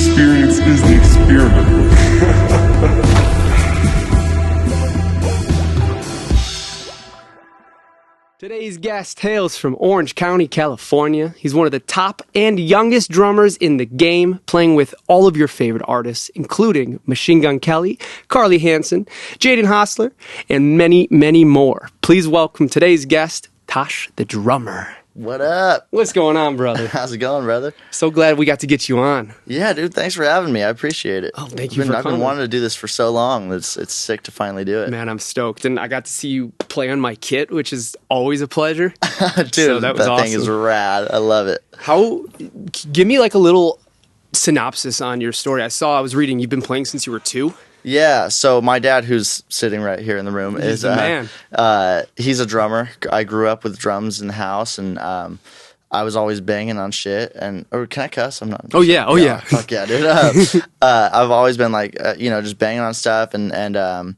experience is the experiment. Today's guest hails from Orange County, California. He's one of the top and youngest drummers in the game, playing with all of your favorite artists, including Machine Gun Kelly, Carlie Hantson, Jaden Hostler, and many, many more. Please welcome today's guest, Tosh the drummer. What up? What's going on, brother? How's it going, brother? So glad we got to get you on. Yeah, dude, thanks for having me. I appreciate it. Oh, thank you for I've coming. been wanting to do this for so long. It's sick to finally do it. Man, I'm stoked. And I got to see you play on my kit, which is always a pleasure. Dude, So that was thing is awesome. rad. I love it. Give me like a little synopsis on your story. I was reading you've been playing since you were 2. Yeah, so my dad, who's sitting right here in the room, He's the man. He's a drummer. I grew up with drums in the house, and I was always banging on shit. Or can I cuss? I'm not. Oh yeah. Fuck yeah, dude. I've always been like, just banging on stuff. And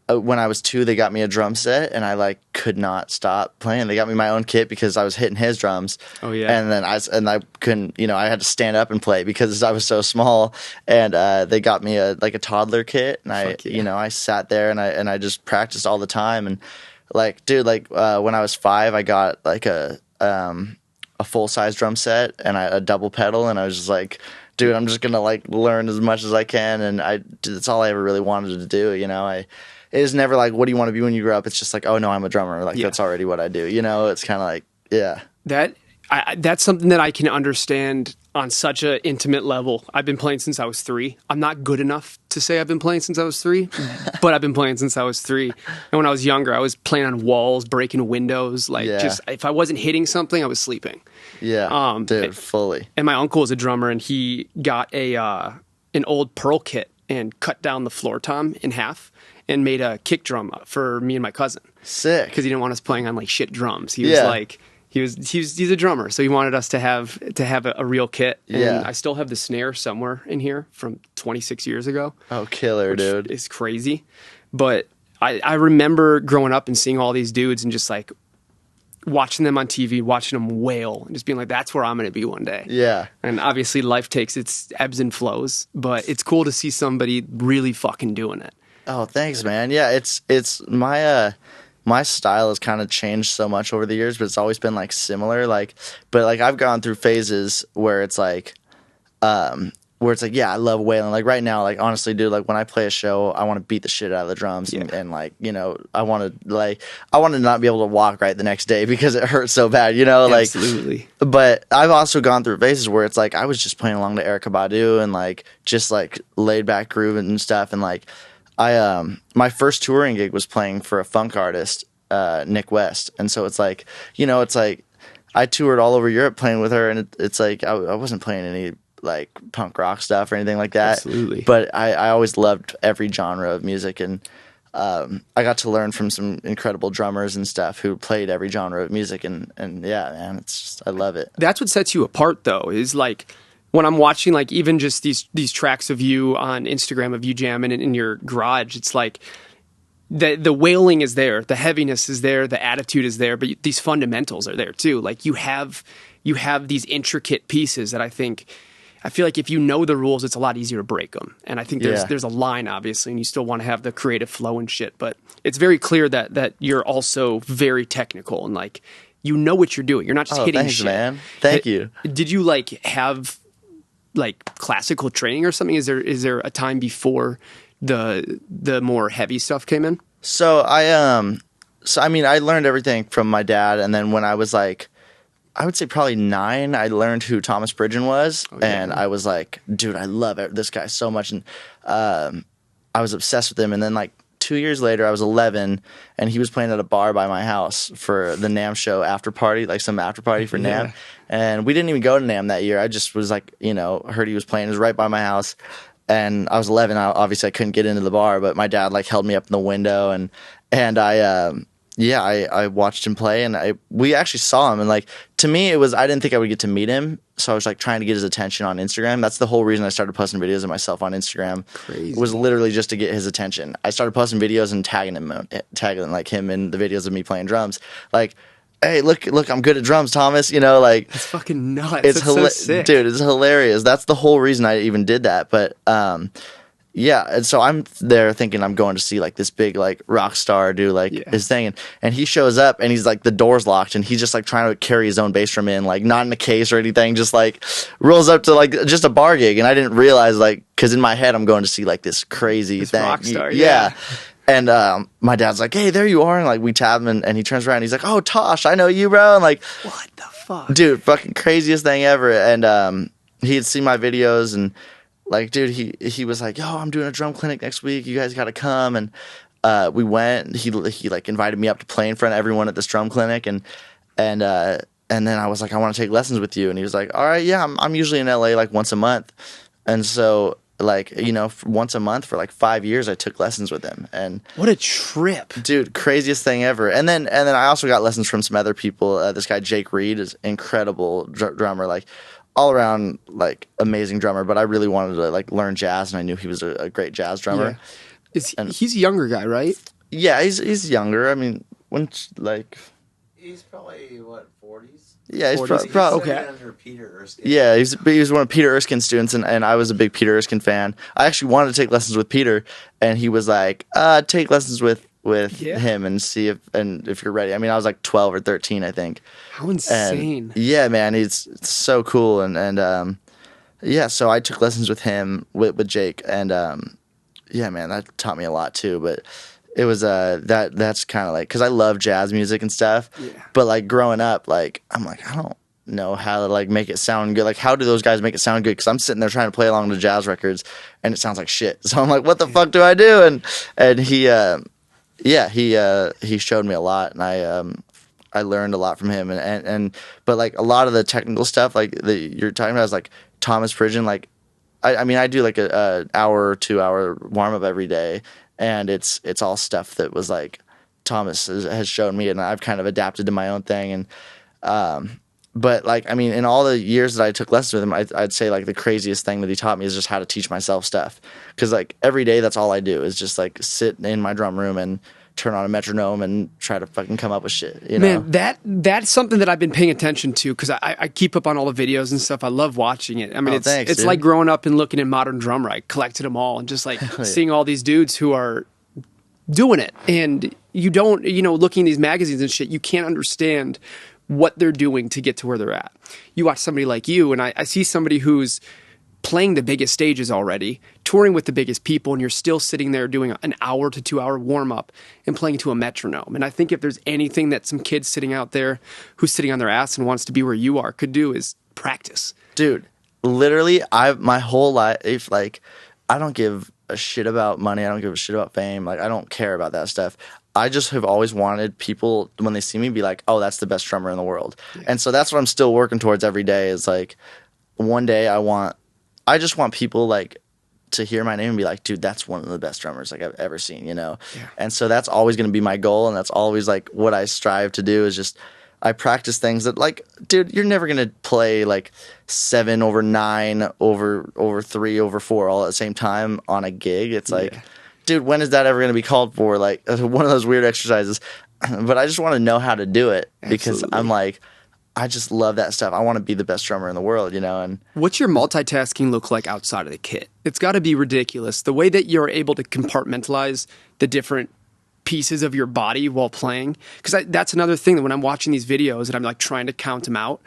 when I was 2, they got me a drum set, and I like could not stop playing. They got me my own kit because I was hitting his drums. Oh yeah. And then I couldn't, I had to stand up and play because I was so small. And they got me a toddler kit, and I sat there and I just practiced all the time. And like, dude, when I was 5, I got like a full size drum set and a double pedal, and I was just like, dude, I'm just gonna like learn as much as I can, and that's all I ever really wanted to do. It was never like, what do you want to be when you grow up? It's just like, oh no, I'm a drummer. Like that's already what I do. It's kind of like, yeah. That's something that I can understand on such an intimate level. I've been playing since I was 3. I'm not good enough to say I've been playing since I was 3, but I've been playing since I was 3. And when I was younger, I was playing on walls, breaking windows. Just if I wasn't hitting something, I was sleeping. Yeah, dude, fully. And my uncle was a drummer, and he got an old Pearl kit and cut down the floor tom in half and made a kick drum for me and my cousin. Sick. Because he didn't want us playing on like shit drums. He was like, he's a drummer, so he wanted us to have a real kit. And I still have the snare somewhere in here from 26 years ago. Oh, killer, dude! It's crazy, but I remember growing up and seeing all these dudes and just like watching them on TV, watching them wail, and just being like, "That's where I'm going to be one day." Yeah. And obviously, life takes its ebbs and flows, but it's cool to see somebody really fucking doing it. Oh, thanks, man. Yeah, it's my style has kind of changed so much over the years, but it's always been like similar. But I've gone through phases where it's like, yeah, I love wailing. Like right now, like honestly, dude, like when I play a show, I want to beat the shit out of the drums, and like I want to not be able to walk right the next day because it hurts so bad, Absolutely. But I've also gone through phases where it's like I was just playing along to Erykah Badu and like just like laid back grooving and stuff, and like. My first touring gig was playing for a funk artist, Nick West. And so it's like, I toured all over Europe playing with her, and it's like, I wasn't playing any like punk rock stuff or anything like that. Absolutely. But I always loved every genre of music, and I got to learn from some incredible drummers and stuff who played every genre of music, and yeah, man, it's just, I love it. That's what sets you apart though, is like, when I'm watching, like, even just these tracks of you on Instagram of you jamming in your garage, it's like the wailing is there, the heaviness is there, the attitude is there, but these fundamentals are there too. Like you have these intricate pieces that I feel like if you know the rules, it's a lot easier to break them. And I think there's a line, obviously, and you still want to have the creative flow and shit. But it's very clear that you're also very technical and like you know what you're doing. You're not just hitting thanks, shit. Man. Thank you. Did you like have like classical training or something? Is there a time before the more heavy stuff came in? So I learned everything from my dad, and then when I was like, I would say probably 9, I learned who Thomas Pridgen was, and I was like, dude, I love this guy so much, and I was obsessed with him. And then like 2 years later, I was 11, and he was playing at a bar by my house for the NAMM show after party, like some after party for NAMM. And we didn't even go to NAMM that year. I just was like, heard he was playing. It was right by my house. And I was 11. Obviously, I couldn't get into the bar, but my dad like held me up in the window, and I watched him play, and we actually saw him. And like to me, it was I didn't think I would get to meet him, so I was like trying to get his attention on Instagram. That's the whole reason I started posting videos of myself on Instagram. Crazy. Was literally just to get his attention. I started posting videos and tagging like him in the videos of me playing drums, like. hey, look, I'm good at drums, Thomas. You know, like It's fucking nuts. it's That's so sick. dude, it's hilarious. That's the whole reason I even did that. But yeah, and so I'm there thinking I'm going to see like this big like rock star do like his thing, and he shows up and he's like the door's locked and he's just like trying to carry his own bass drum in, like not in a case or anything, just like rolls up to like just a bar gig, and I didn't realize like because in my head I'm going to see like this crazy thing, rock star, yeah. And my dad's like, hey, there you are, and like we tap him and he turns around and he's like, oh, Tosh, I know you, bro, and like What the fuck, dude, fucking craziest thing ever. And he had seen my videos and. Like, dude, he was like, yo, I'm doing a drum clinic next week. You guys got to come. And we went. He like invited me up to play in front of everyone at this drum clinic. And then I was like, I want to take lessons with you. And he was like, all right, yeah, I'm usually in LA like once a month. And so like, you know, once a month for like 5 years, I took lessons with him. And what a trip, dude, craziest thing ever. And then I also got lessons from some other people. This guy Jake Reed is incredible drummer. Like. All around like amazing drummer, but I really wanted to like learn jazz, and I knew he was a great jazz drummer. Yeah. He's a younger guy, right? Yeah, he's younger. I mean, he's probably what 40s. Yeah, he's 40s. probably okay. Under Peter Erskine. Yeah, he was one of Peter Erskine's students, and I was a big Peter Erskine fan. I actually wanted to take lessons with Peter, and he was like, take lessons with him and see if you're ready. I mean, I was like 12 or 13, I think. How insane. And yeah, man, it's so cool. And yeah, so I took lessons with him, with Jake. And yeah, man, that taught me a lot too. But it was that's kind of like, because I love jazz music and stuff. Yeah. But like growing up, like, I'm like, I don't know how to like make it sound good. Like, how do those guys make it sound good? Because I'm sitting there trying to play along to jazz records and it sounds like shit. So I'm like, what the fuck do I do? And he he showed me a lot, and I learned a lot from him, but like a lot of the technical stuff like that you're talking about is like Thomas Pridgen. Like I mean I do like a hour or 2 hour warm up every day, and it's all stuff that was like Thomas has shown me, and I've kind of adapted to my own thing. And but like I mean in all the years that I took lessons with him, I'd say like the craziest thing that he taught me is just how to teach myself stuff, because like every day that's all I do is just like sit in my drum room and turn on a metronome and try to fucking come up with shit, you know? Man, that's something that I've been paying attention to, because I keep up on all the videos and stuff. I love watching it. I mean, it's like growing up and looking at Modern Drummer. I collected them all and just like seeing all these dudes who are doing it. And you don't, looking at these magazines and shit, you can't understand what they're doing to get to where they're at. You watch somebody like you, and I see somebody who's playing the biggest stages already, touring with the biggest people, and you're still sitting there doing an hour to 2 hour warm up and playing to a metronome. And I think if there's anything that some kid sitting out there who's sitting on their ass and wants to be where you are could do is practice. Dude, literally, my whole life, like, I don't give a shit about money. I don't give a shit about fame. Like, I don't care about that stuff. I just have always wanted people, when they see me, be like, oh, that's the best drummer in the world. Yeah. And so that's what I'm still working towards every day, is like, one day I just want people like to hear my name and be like, dude, that's one of the best drummers like I've ever seen, you know? Yeah. And so that's always going to be my goal. And that's always like what I strive to do, is just, I practice things that like, dude, you're never going to play like 7 over 9 over 3 over 4 all at the same time on a gig. It's like, dude, when is that ever going to be called for? Like one of those weird exercises. But I just want to know how to do it, because I'm like, I just love that stuff. I want to be the best drummer in the world, you know? And what's your multitasking look like outside of the kit? It's got to be ridiculous. The way that you're able to compartmentalize the different pieces of your body while playing. Because that's another thing, that when I'm watching these videos and I'm like trying to count them out,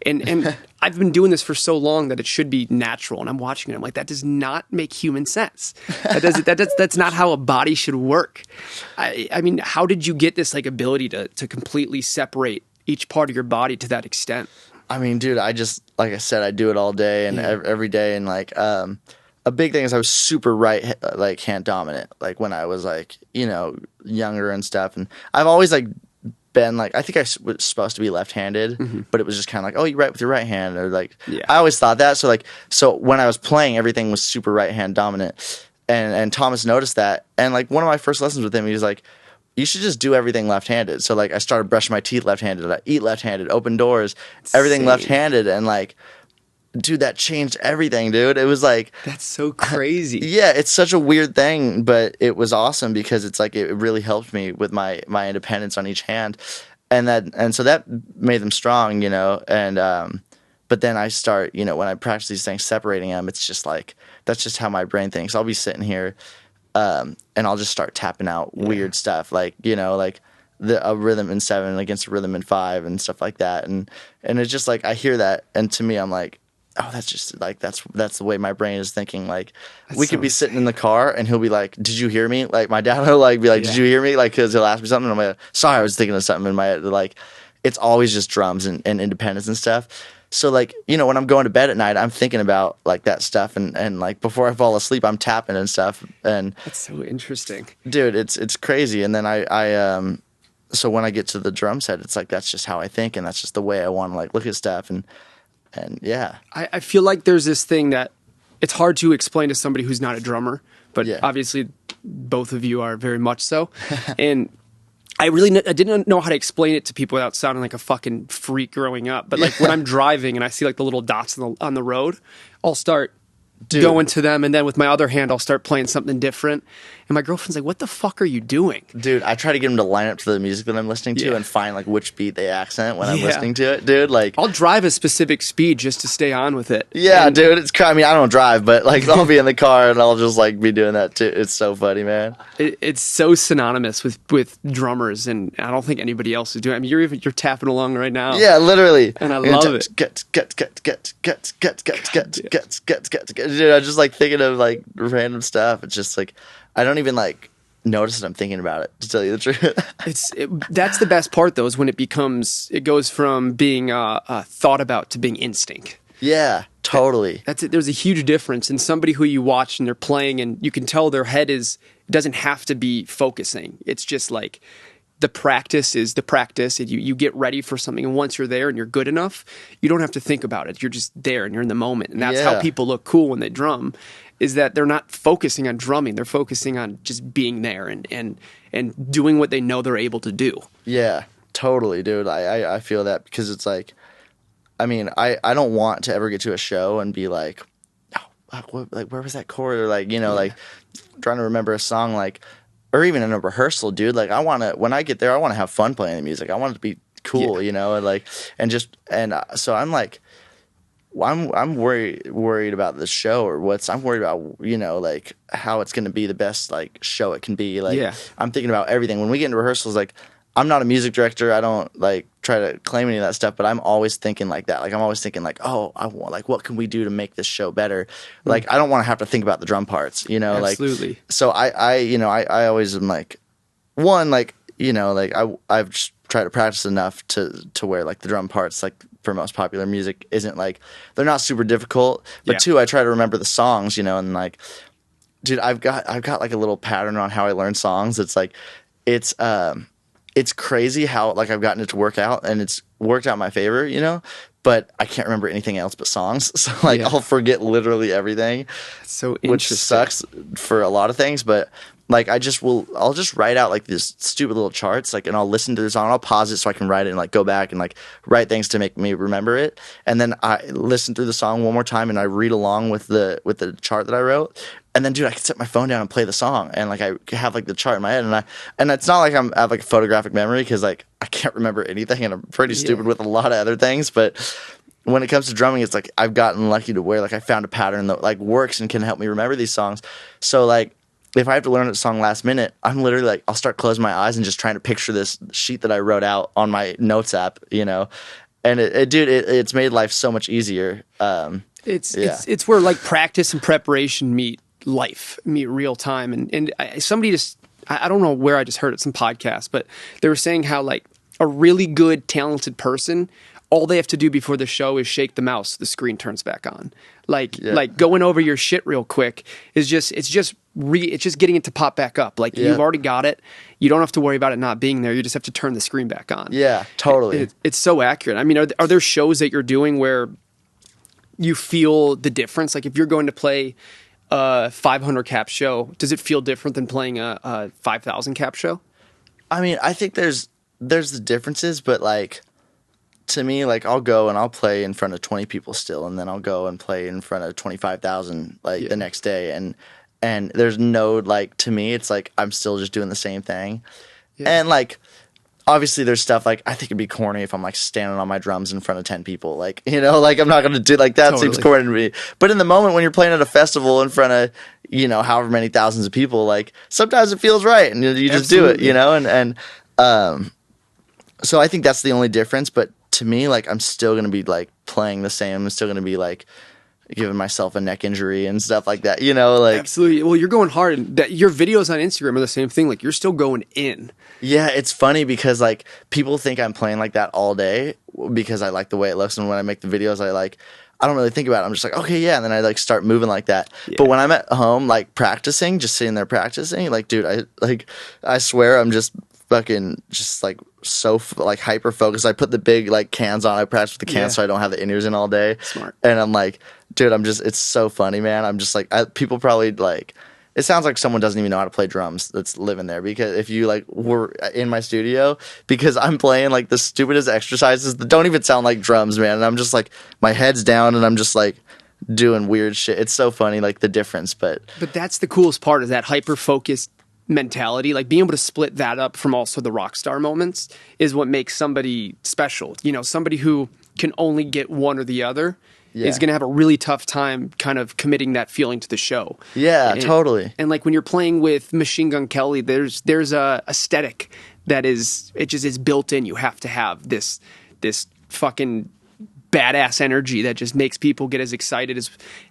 and I've been doing this for so long that it should be natural, and I'm watching it, I'm like, that does not make human sense. That's not how a body should work. I mean, how did you get this like ability to completely separate each part of your body to that extent? I mean, dude, I just, like I said, I do it all day and every day. And like, a big thing is I was super like hand dominant, like when I was like, younger and stuff. And I've always like been like, I think I was supposed to be left-handed, but it was just kind of like, oh, you write with your right hand, or like, I always thought that. So when I was playing, everything was super right hand dominant. And Thomas noticed that. And like one of my first lessons with him, he was like, you should just do everything left-handed. So like I started brushing my teeth left-handed, I eat left-handed, open doors, everything left-handed. And like, dude, that changed everything, dude. It was like, that's so crazy. Yeah, it's such a weird thing, but it was awesome, because it's like it really helped me with my independence on each hand. and so that made them strong, you know, and but then I start, you know, when I practice these things, separating them, it's just like, that's just how my brain thinks. I'll be sitting here, and I'll just start tapping out weird stuff, like, you know, like a rhythm in 7 against a rhythm in 5 and stuff like that. And it's just like, I hear that, and to me, I'm like, oh, that's just like, that's the way my brain is thinking. Like, we could be sitting in the car and he'll be like, did you hear me? Like, my dad will like be like, did you hear me? Like, cause he'll ask me something and I'm like, sorry, I was thinking of something in my head. Like, it's always just drums and independence and stuff. So like, you know, when I'm going to bed at night, I'm thinking about like that stuff, and like before I fall asleep, I'm tapping and stuff. And That's so interesting. dude, it's crazy. And then I so when I get to the drum set, it's like, that's just how I think, and that's just the way I want to like look at stuff. And yeah. I feel like there's this thing that it's hard to explain to somebody who's not a drummer, but obviously both of you are very much so. And I didn't know how to explain it to people without sounding like a fucking freak growing up. But like when I'm driving and I see like the little dots on the road, I'll start going to them, and then with my other hand, I'll start playing something different. And my girlfriend's like, what the fuck are you doing? Dude, I try to get them to line up to the music that I'm listening to and find like which beat they accent when I'm listening to it, dude. Like, I'll drive a specific speed just to stay on with it. Yeah, dude, it's I mean, I don't drive, but like I'll be in the car and I'll just like be doing that too. It's so funny, man. It's so synonymous with drummers, and I don't think anybody else is doing it. I mean, you're tapping along right now. Yeah, literally. And I love it. Dude, I'm just like thinking of like random stuff. It's just like, I don't even like notice that I'm thinking about it, to tell you the truth. That's the best part though, is when it goes from being thought about to being instinct. Yeah, totally. That's it. There's a huge difference in somebody who you watch and they're playing, and you can tell their head doesn't have to be focusing. It's just like the practice is the practice, and you get ready for something, and once you're there and you're good enough, you don't have to think about it. You're just there and you're in the moment, and that's how people look cool when they drum. Is that they're not focusing on drumming, they're focusing on just being there and doing what they know they're able to do. Yeah, totally, dude. I feel that, because it's like, I mean, I don't want to ever get to a show and be like, oh, like where was that chord, or like, you know, like trying to remember a song, like, or even in a rehearsal, dude. Like, when I get there, I want to have fun playing the music. I want it to be cool, you know, and like, so I'm like, I'm worried about the show, or I'm worried about, you know, like how it's going to be the best like show it can be. Like, I'm thinking about everything when we get into rehearsals. Like, I'm not a music director. I don't like try to claim any of that stuff, but I'm always thinking like that. Like, I'm always thinking like, oh, I want, like, what can we do to make this show better? Like, I don't want to have to think about the drum parts, you know, Absolutely. Like, so I always am like, one, like, you know, like I've just tried to practice enough to where like the drum parts, like for most popular music, isn't like, they're not super difficult, but two, I try to remember the songs, you know, and like, dude, I've got like a little pattern on how I learn songs. It's like, it's crazy how like I've gotten it to work out, and it's worked out in my favor, you know, but I can't remember anything else but songs. So like I'll forget literally everything. That's so interesting. Which sucks for a lot of things, but like I'll just write out like these stupid little charts, like, and I'll listen to the song, I'll pause it so I can write it and like go back and like write things to make me remember it. And then I listen through the song one more time and I read along with the chart that I wrote. And then, dude, I can set my phone down and play the song, and like I have like the chart in my head, and it's not like I have like a photographic memory, because like I can't remember anything, and I'm pretty stupid with a lot of other things. But when it comes to drumming, it's like I've gotten lucky to where like I found a pattern that like works and can help me remember these songs. So like, if I have to learn a song last minute, I'm literally like, I'll start closing my eyes and just trying to picture this sheet that I wrote out on my notes app, you know, and it's made life so much easier. It's where like practice and preparation meet real time. And somebody just, I don't know where I just heard it, some podcast, but they were saying how like a really good, talented person, all they have to do before the show is shake the mouse, the screen turns back on. Like going over your shit real quick is just, it's just getting it to pop back up. Like you've already got it. You don't have to worry about it not being there. You just have to turn the screen back on. Yeah, totally. It's so accurate. I mean, are there shows that you're doing where you feel the difference? Like if you're going to play a 500 cap show, does it feel different than playing a 5,000 cap show? I mean, I think there's the differences, but like to me, like I'll go and I'll play in front of 20 people still, and then I'll go and play in front of 25,000 like the next day, and there's no, like, to me it's like I'm still just doing the same thing. And like obviously there's stuff like I think it'd be corny if I'm like standing on my drums in front of 10 people, like, you know, like I'm not gonna do like that. Totally. Seems corny to me. But in the moment when you're playing at a festival in front of, you know, however many thousands of people, like sometimes it feels right and you just do it, you know. And so I think that's the only difference. But to me, like I'm still gonna be like playing the same. I'm still gonna be like giving myself a neck injury and stuff like that, you know, like. Absolutely. Well, you're going hard, and that your videos on Instagram are the same thing. Like you're still going in. Yeah, it's funny because like people think I'm playing like that all day because I like the way it looks, and when I make the videos, I don't really think about it. I'm just like, okay, yeah, and then I like start moving like that. Yeah. But when I'm at home, like practicing, just sitting there practicing, like, dude, I swear I'm just fucking just like so like hyper focused. I put the big like cans on. I practice with the cans so I don't have the in-ears in all day. Smart. And I'm like, dude, it's so funny, man. I'm just like, people probably like. It sounds like someone doesn't even know how to play drums that's living there, because if you like were in my studio, because I'm playing like the stupidest exercises that don't even sound like drums, man. And I'm just like, my head's down and I'm just like doing weird shit. It's so funny, like the difference. But that's the coolest part, is that hyper focused mentality. Like being able to split that up from also the rock star moments is what makes somebody special. You know, somebody who can only get one or the other. Yeah. Is going to have a really tough time kind of committing that feeling to the show. Yeah, totally. And like when you're playing with Machine Gun Kelly, there's a aesthetic that is built in. You have to have this fucking badass energy that just makes people get as excited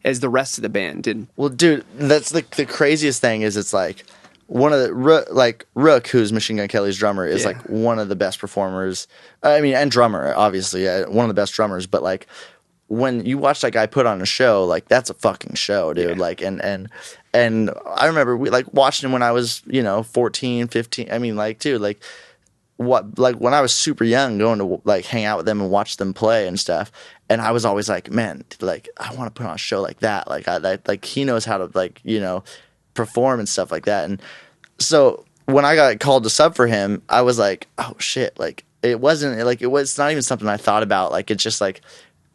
as the rest of the band. And well, dude, that's the craziest thing is it's like one of the Rook, who's Machine Gun Kelly's drummer, is like one of the best performers. I mean, and drummer, obviously, one of the best drummers, but like. When you watch that guy put on a show, like that's a fucking show, dude. Yeah. Like, and I remember we like watching him when I was, 14, 15. I mean, like, dude, like when I was super young, going to like hang out with them and watch them play and stuff. And I was always like, man, like I want to put on a show like that. Like he knows how to like, perform and stuff like that. And so when I got called to sub for him, I was like, oh shit. Like it's not even something I thought about. Like,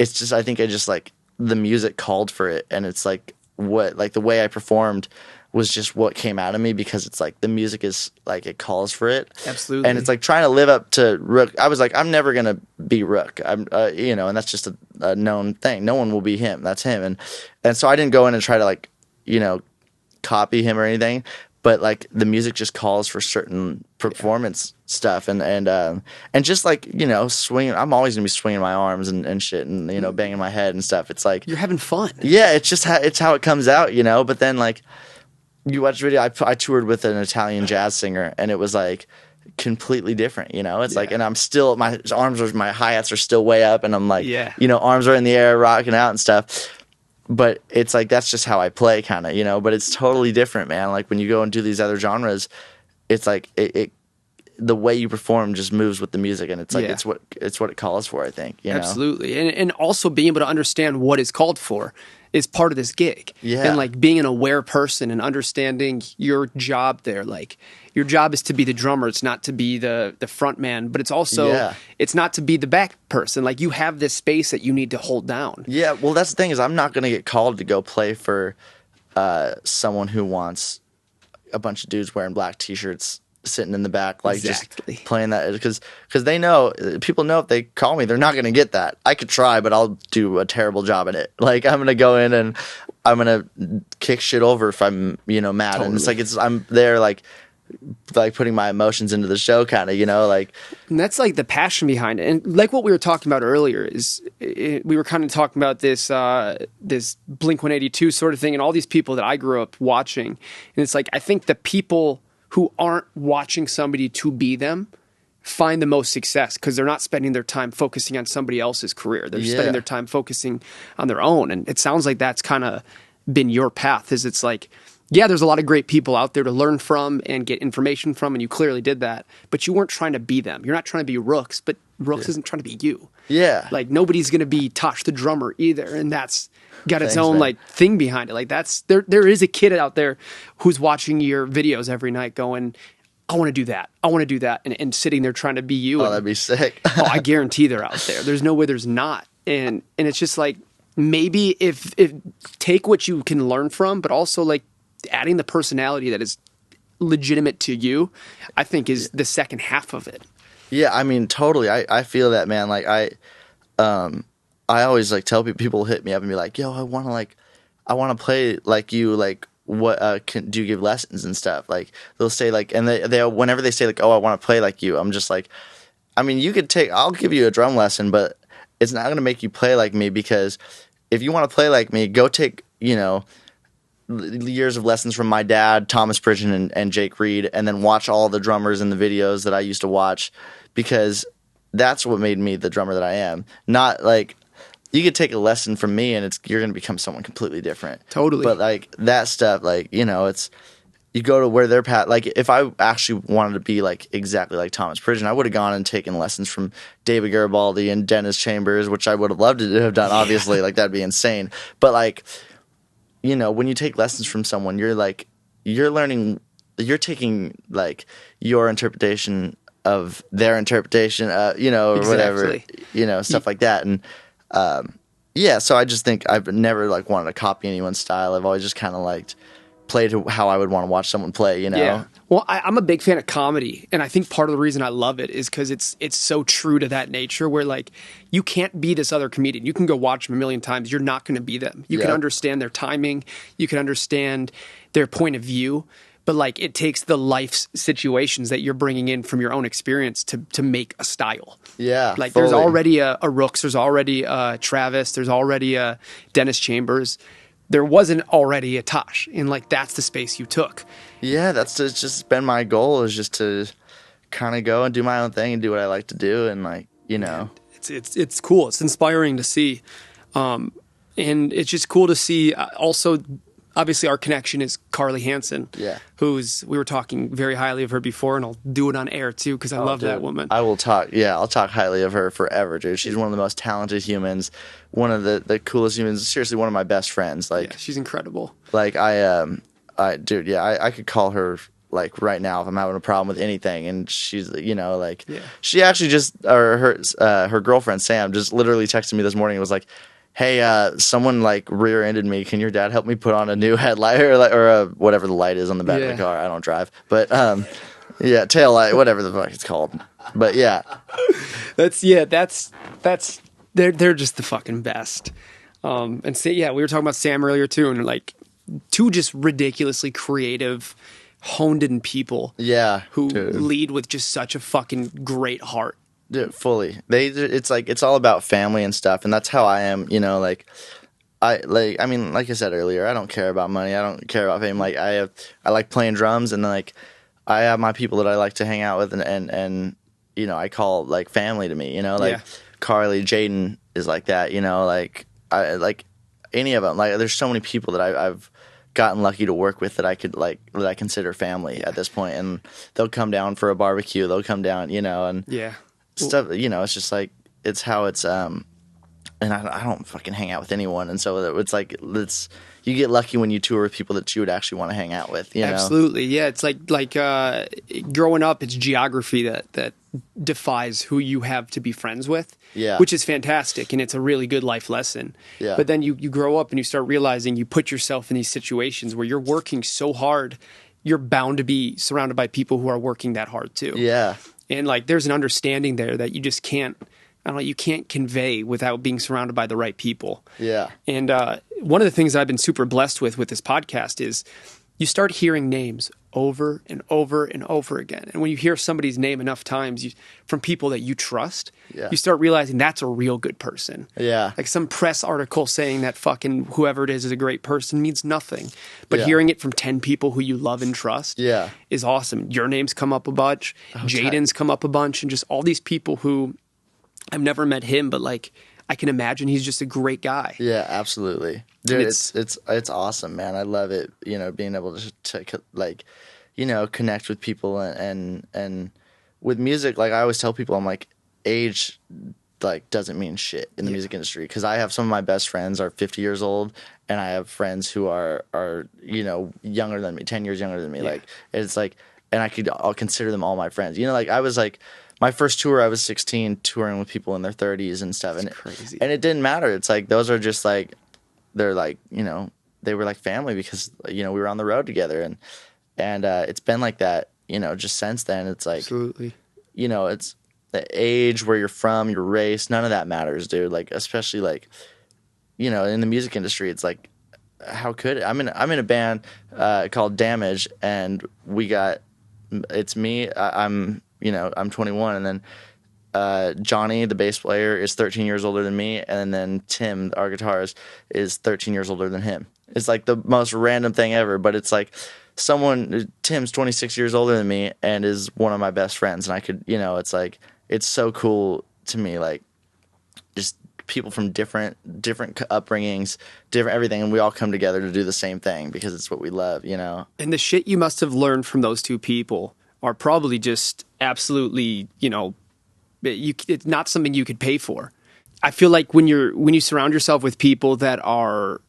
I think like the music called for it, and it's like the way I performed was just what came out of me, because it's like the music is like it calls for it. Absolutely. And it's like trying to live up to Rook. I was like, I'm never gonna be Rook. I'm and that's just a known thing. No one will be him. That's him. And so I didn't go in and try to like copy him or anything. But like the music just calls for certain performance stuff, and just like swinging. I'm always gonna be swinging my arms and shit, and banging my head and stuff. It's like you're having fun. Yeah, it's just it's how it comes out, But then like you watch the video, I toured with an Italian jazz singer, and it was like completely different. It's like, and I'm still my hi-hats are still way up, and I'm like, arms are in the air, rocking out and stuff. But it's like, that's just how I play, kind of, but it's totally different, man. Like when you go and do these other genres, it's like the way you perform just moves with the music, and it's like it's what it calls for, I think. Absolutely. And also being able to understand what is called for is part of this gig. Yeah. And like being an aware person and understanding your job there. Like your job is to be the drummer. It's not to be the front man, but it's also, it's not to be the back person. Like you have this space that you need to hold down. Yeah. Well, that's the thing, is I'm not going to get called to go play for someone who wants a bunch of dudes wearing black t-shirts sitting in the back, like just playing that, because people know if they call me, they're not going to get that. I could try, but I'll do a terrible job at it. Like I'm going to go in and I'm going to kick shit over if I'm, mad. Totally. And it's like, I'm there like putting my emotions into the show, kind of, like. And that's like the passion behind it. And like what we were talking about earlier is we were kind of talking about this Blink-182 sort of thing, and all these people that I grew up watching. And it's like, I think the people who aren't watching somebody to be them find the most success, because they're not spending their time focusing on somebody else's career. They're spending their time focusing on their own. And it sounds like that's kind of been your path, is it's like, there's a lot of great people out there to learn from and get information from, and you clearly did that, but you weren't trying to be them. You're not trying to be Rooks, but Rooks isn't trying to be you. Yeah. Like nobody's going to be Tosh the drummer either. And that's got its own like thing behind it. Like that's, there is a kid out there who's watching your videos every night going, I want to do that. I want to do that. And sitting there trying to be you. Oh, that'd be sick. I guarantee they're out there. There's no way there's not. And it's just like, maybe if take what you can learn from, but also like adding the personality that is legitimate to you, I think is the second half of it. Yeah, I mean, totally. I feel that, man. Like I always like tell people hit me up and be like, "Yo, I want to play like you. Like, what do you give lessons and stuff?" Like they'll say like, and they whenever they say like, "Oh, I want to play like you," I'm just like, I mean, I'll give you a drum lesson, but it's not gonna make you play like me, because if you want to play like me, go take years of lessons from my dad, Thomas Pridgen, and Jake Reed, and then watch all the drummers in the videos that I used to watch, because that's what made me the drummer that I am. Not like you could take a lesson from me and you're going to become someone completely different. Totally. But like that stuff, like, it's, you go to where their path, like if I actually wanted to be like exactly like Thomas Pridgen, I would have gone and taken lessons from David Garibaldi and Dennis Chambers, which I would have loved to have done, obviously. Like that'd be insane. But like, when you take lessons from someone, you're learning, you're taking like your interpretation of their interpretation, or whatever, stuff like that. And, so I just think I've never like wanted to copy anyone's style. I've always just kind of liked play to how I would want to watch someone play, Yeah. Well, I'm a big fan of comedy, and I think part of the reason I love it is because it's so true to that nature where, like, you can't be this other comedian. You can go watch them a million times. You're not going to be them. You can understand their timing. You can understand their point of view. But, like, it takes the life situations that you're bringing in from your own experience to make a style. Yeah, like, fully. There's already a Rooks. There's already a Travis. There's already a Dennis Chambers. There wasn't already a Tosh, and like that's the space you took. Yeah, it's just been my goal, is just to kind of go and do my own thing and do what I like to do, and like it's cool. It's inspiring to see, and it's just cool to see. Also, obviously, our connection is Carlie Hantson. Yeah, we were talking very highly of her before, and I'll do it on air too because I love that woman. I will talk. Yeah, I'll talk highly of her forever, dude. She's one of the most talented humans, one of the coolest humans. Seriously, one of my best friends. Like, she's incredible. Like I could call her like right now if I'm having a problem with anything, and she's she actually just her girlfriend Sam just literally texted me this morning and was like, "Hey, someone like rear-ended me. Can your dad help me put on a new headlight or whatever the light is on the back of the car?" I don't drive, but tail light, whatever the fuck it's called. But yeah, that's they're just the fucking best. And we were talking about Sam earlier too, and like two just ridiculously creative, honed-in people. Yeah, who lead with just such a fucking great heart. Dude, fully. It's all about family and stuff, and that's how I am. Like I said earlier, I don't care about money. I don't care about fame. Like I like playing drums, and like I have my people that I like to hang out with, and I call like family to me. Carlie, Jaden is like that. Like I like any of them. Like there's so many people that I've gotten lucky to work with that I consider family at this point, and they'll come down for a barbecue. They'll come down, and stuff. It's just like it's how it's. And I don't fucking hang out with anyone, and so it's like you get lucky when you tour with people that you would actually want to hang out with. Absolutely, yeah. It's like growing up, it's geography that defies who you have to be friends with. Yeah, which is fantastic, and it's a really good life lesson. Yeah, but then you grow up and you start realizing you put yourself in these situations where you're working so hard, you're bound to be surrounded by people who are working that hard too. Yeah, and like there's an understanding there that you just can't. You can't convey without being surrounded by the right people. Yeah. And one of the things I've been super blessed with this podcast is you start hearing names over and over and over again. And when you hear somebody's name enough times from people that you trust, you start realizing that's a real good person. Yeah. Like some press article saying that fucking whoever it is a great person means nothing. But hearing it from 10 people who you love and trust is awesome. Your name's come up a bunch. Jaden's come up a bunch. And just all these people who... I've never met him, but like I can imagine he's just a great guy. Yeah, absolutely, dude. It's awesome, man. I love it. Being able to like, connect with people and with music. Like I always tell people, I'm like, age like doesn't mean shit in the music industry, because I have some of my best friends are 50 years old, and I have friends who are younger than me, 10 years younger than me. Like it's like, and I'll consider them all my friends. Like I was like. My first tour, I was 16, touring with people in their 30s and stuff. That's crazy. And it didn't matter. It's like, those are just like, they're like, they were like family, because, we were on the road together. And it's been like that, just since then. It's like, absolutely. the age, where you're from, your race, none of that matters, dude. Like, especially like, you know, in the music industry, it's like, how could it? I'm in a band called Damage, and it's me. I'm 21, and then Johnny, the bass player, is 13 years older than me, and then Tim, our guitarist, is 13 years older than him. It's like the most random thing ever, but it's like Tim's 26 years older than me and is one of my best friends, and I could, you know, it's like, it's so cool to me, like, just people from different upbringings, different everything, and we all come together to do the same thing because it's what we love, you know. And the shit you must have learned from those two people are probably just absolutely, you know, it's not something you could pay for. I feel like when you surround yourself with people that are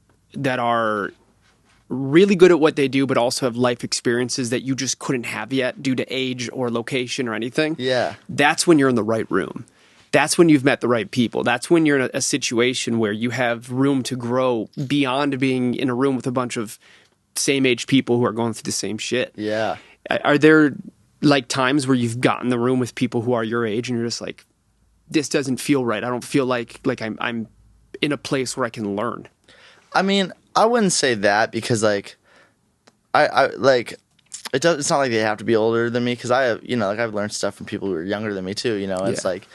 really good at what they do, but also have life experiences that you just couldn't have yet due to age or location or anything. Yeah. That's when you're in the right room. That's when you've met the right people. That's when you're in a situation where you have room to grow beyond being in a room with a bunch of same age people who are going through the same shit. Yeah. Are there like times where you've gotten in the room with people who are your age and you're just like, this doesn't feel right. I don't feel like I'm in a place where I can learn. I mean, I wouldn't say that because like I like it's not like they have to be older than me because I have, you know, like I've learned stuff from people who are younger than me too, you know. And it's like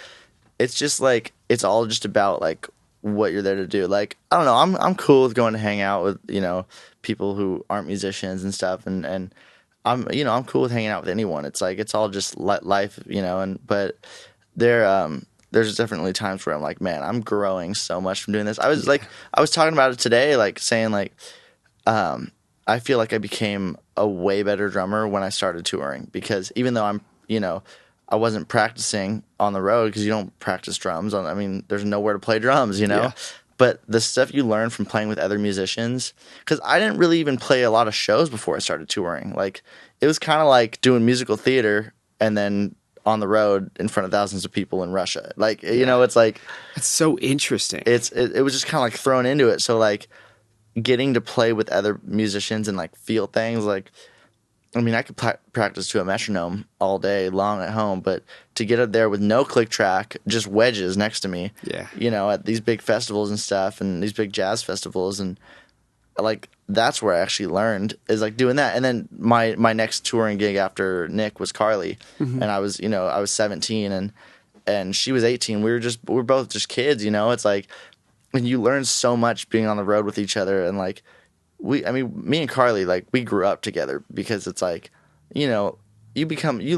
it's just like it's all just about like what you're there to do. Like, I don't know, I'm cool with going to hang out with, you know, people who aren't musicians and stuff, and I'm cool with hanging out with anyone. It's like it's all just life, you know. But there's definitely times where I'm like, man, I'm growing so much from doing this. I was talking about it today, like saying like I feel like I became a way better drummer when I started touring, because even though I wasn't practicing on the road because you don't practice drums there's nowhere to play drums, you know. Yeah. But the stuff you learn from playing with other musicians, because I didn't really even play a lot of shows before I started touring. Like, it was kind of like doing musical theater and then on the road in front of thousands of people in Russia. Like, you know, it's like... It's so interesting. It was just kind of like thrown into it. So, like, getting to play with other musicians and, like, feel things, like... I mean, I could practice to a metronome all day long at home, but to get up there with no click track, just wedges next to me, you know, at these big festivals and stuff, and these big jazz festivals, and like that's where I actually learned, is like doing that. And then my next touring gig after Nick was Carlie, and I was 17 and she was 18. We were both just kids, you know. It's like when you learn so much being on the road with each other, and like. Me and Carlie, like, we grew up together because it's like, you know, you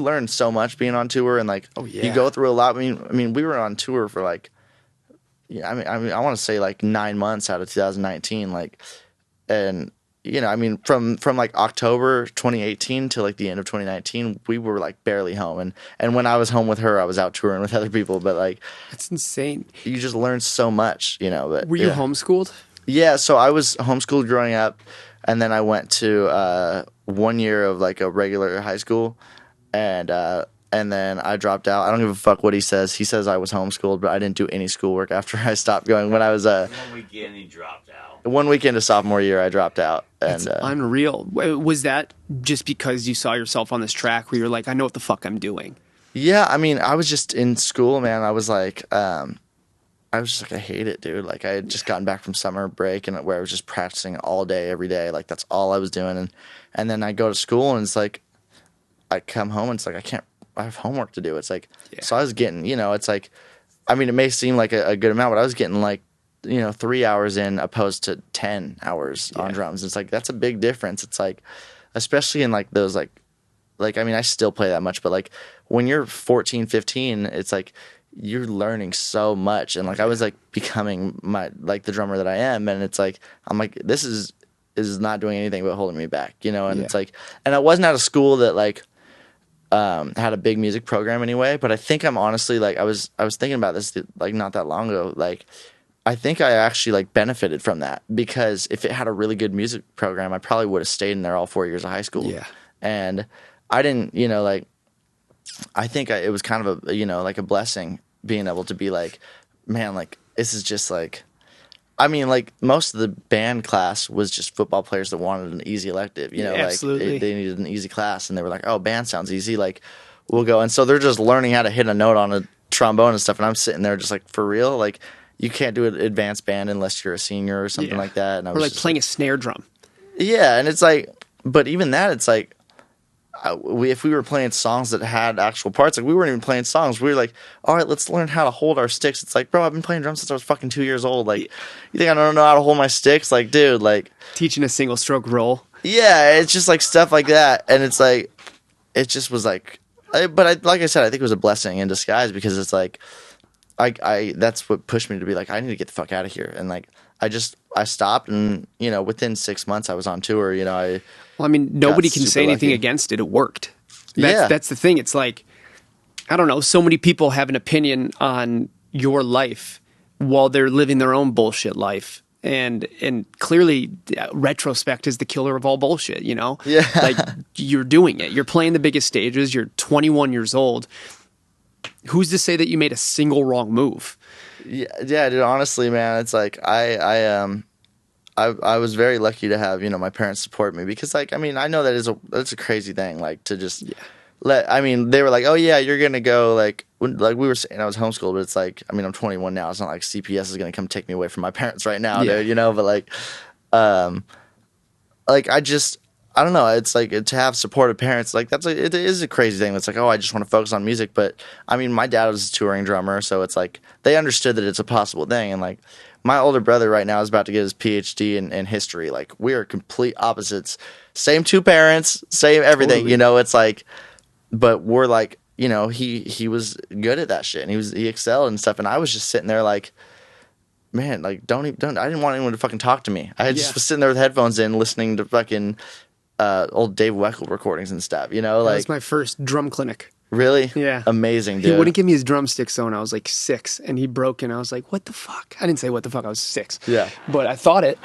learn so much being on tour, and like, you go through a lot. I mean, we were on tour for like, I want to say like 9 months out of 2019, like, and you know, I mean, from like October 2018 to like the end of 2019, we were like barely home, and when I was home with her, I was out touring with other people, but like, that's insane. You just learn so much, you know. But were you homeschooled? Yeah, so I was homeschooled growing up, and then I went to 1 year of like a regular high school, and then I dropped out. I don't give a fuck what he says. He says I was homeschooled, but I didn't do any schoolwork after I stopped going. When I was 1 weekend, he dropped out. 1 weekend of sophomore year, I dropped out. And that's unreal. Was that just because you saw yourself on this track where you're like, I know what the fuck I'm doing? Yeah, I mean, I was just in school, man. I was like. I was just like, I hate it, dude. Like, I had just gotten back from summer break, and where I was just practicing all day, every day. Like, that's all I was doing. And then I go to school, and it's like, I come home, and it's like, I have homework to do. It's like, so I was getting, you know, it's like, I mean, it may seem like a good amount, but I was getting like, you know, 3 hours in opposed to 10 hours on drums. It's like, that's a big difference. It's like, especially in like those, like, I mean, I still play that much, but like when you're 14, 15, it's like, you're learning so much, and like I was like becoming the drummer that I am, and it's like I'm like, this is not doing anything but holding me back, you know. And it's like, and I wasn't at a school that like had a big music program anyway, but I think I'm honestly like I was thinking about this like not that long ago, like I think I actually like benefited from that, because if it had a really good music program, I probably would have stayed in there all 4 years of high school. And I didn't, you know, like I think it was kind of a, you know, like a blessing being able to be like, man, like this is just like, I mean, like most of the band class was just football players that wanted an easy elective, you know, like they needed an easy class, and they were like, oh, band sounds easy, like we'll go. And so they're just learning how to hit a note trombone and stuff, and I'm sitting there just like, for real, like you can't do an advanced band unless you're a senior or something like that. And I or was like just playing a snare drum. yeah, and it's like, but even that, it's like, if we were playing songs that had actual parts, like we weren't even playing songs. We were like, all right, let's learn how to hold our sticks. It's like, bro, I've been playing drums since I was fucking 2 years old. Like, you think I don't know how to hold my sticks? Like, dude, like Teaching a single stroke roll. yeah, it's just like stuff like that, and it's like, it just was like, like I said, I think it was a blessing in disguise because it's like, I that's what pushed me to be like, I need to get the fuck out of here, and like, I stopped, and within 6 months I was on tour. Well, I mean, nobody can super say anything lucky. against it. It worked. Yeah. That's the thing. It's like, I don't know, so many people have an opinion on your life while they're living their own bullshit life. And clearly, retrospect is the killer of all bullshit, Yeah. Like, you're doing it. You're playing the biggest stages. You're 21 years old. Who's to say that you made a single wrong move? Yeah, dude, honestly, man, it's like, I was very lucky to have, my parents support me because, like, I mean, I know that it's a crazy thing, like, to just they were like, oh, yeah, you're going to go, like we were saying, I was homeschooled, but it's like, I mean, I'm 21 now. It's not like CPS is going to come take me away from my parents right now, dude, but like, I don't know. It's like to have supportive parents, like it is a crazy thing. That's like, oh, I just want to focus on music. But I mean, my dad was a touring drummer, so it's like they understood that it's a possible thing. And like my older brother right now is about to get his PhD in history. Like we are complete opposites. Same two parents, same everything. Totally. It's like, but we're like, he was good at that shit, and he excelled and stuff. And I was just sitting there like, man, like I didn't want anyone to fucking talk to me. I just was sitting there with headphones in, listening to fucking old Dave Weckl recordings and stuff, That was my first drum clinic. Really? Yeah. Amazing, dude. He wouldn't give me his drumsticks though, and I was like 6, and he broke, and I was like, what the fuck? I didn't say what the fuck, I was 6. Yeah. But I thought it.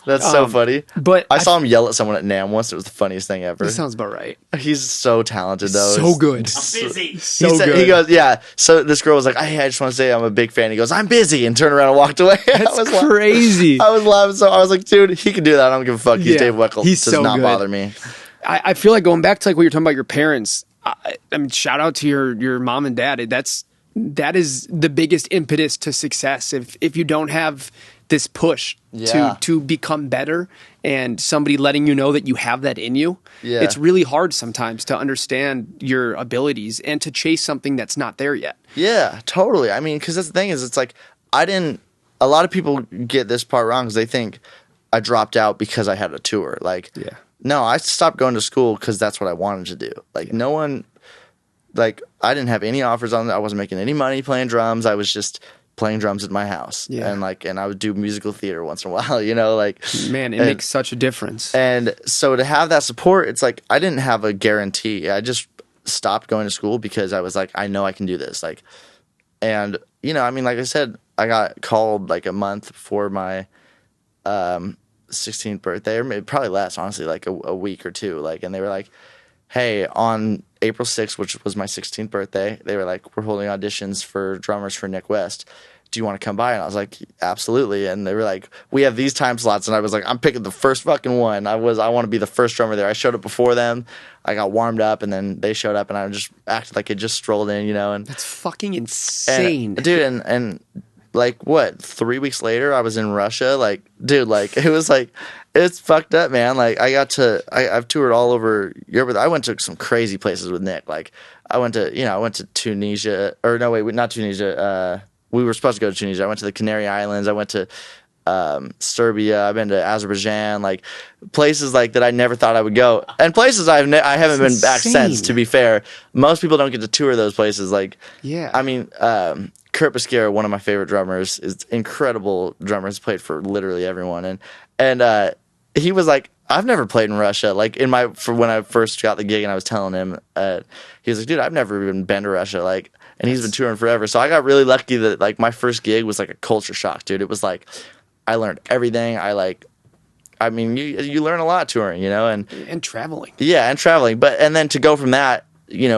That's so funny. But I saw him yell at someone at NAMM once. It was the funniest thing ever. That sounds about right. He's so talented, though. So good. I'm busy. So good. He goes, yeah. So this girl was like, hey, I just want to say I'm a big fan. He goes, I'm busy, and turned around and walked away. That's crazy. I was laughing. So I was like, dude, he can do that. I don't give a fuck. He's Dave Weckl. He's does so not good. bother me. I feel like going back to like what you're talking about your parents. I mean, shout out to your mom and dad. That is the biggest impetus to success. If you don't have this push to become better and somebody letting you know that you have that in you, it's really hard sometimes to understand your abilities and to chase something that's not there yet. Yeah, totally. I mean, because that's the thing is, it's like a lot of people get this part wrong because they think I dropped out because I had a tour. Like, no, I stopped going to school because that's what I wanted to do. Like, no one, like, I didn't have any offers on it. I wasn't making any money playing drums. I was just playing drums at my house. Yeah. And I would do musical theater once in a while, like. Man, it makes such a difference. And so to have that support, it's like, I didn't have a guarantee. I just stopped going to school because I was like, I know I can do this. Like, and, I mean, like I said, I got called like a month before my, 16th birthday, or maybe probably less, honestly, like a week or two, like, and they were like, hey, on April 6th, which was my 16th birthday, they were like, we're holding auditions for drummers for Nick West. Do you want to come by? And I was like, absolutely. And they were like, we have these time slots. And I was like, I'm picking the first fucking one. I want to be the first drummer there. I showed up before them. I got warmed up, and then they showed up, and I just acted like I just strolled in, and that's fucking insane, dude. And like, what, 3 weeks later, I was in Russia. Like, dude, like, it was like, it's fucked up, man. Like, I've toured all over Europe. I went to some crazy places with Nick. Like, I went to Tunisia, or no, wait, not Tunisia. We were supposed to go to Tunisia. I went to the Canary Islands. I went to Serbia. I've been to Azerbaijan, like places like that I never thought I would go, and places I haven't been back since. To be fair, most people don't get to tour those places. Like, I mean, Kurt Basquiat, one of my favorite drummers, is incredible drummer. He's played for literally everyone, and he was like, I've never played in Russia. Like for when I first got the gig, and I was telling him, he was like, dude, I've never even been to Russia. Like, and he's been touring forever. So I got really lucky that like my first gig was like a culture shock, dude. It was like, I learned everything. I mean, you learn a lot touring, and traveling. Yeah, and traveling. And then to go from that,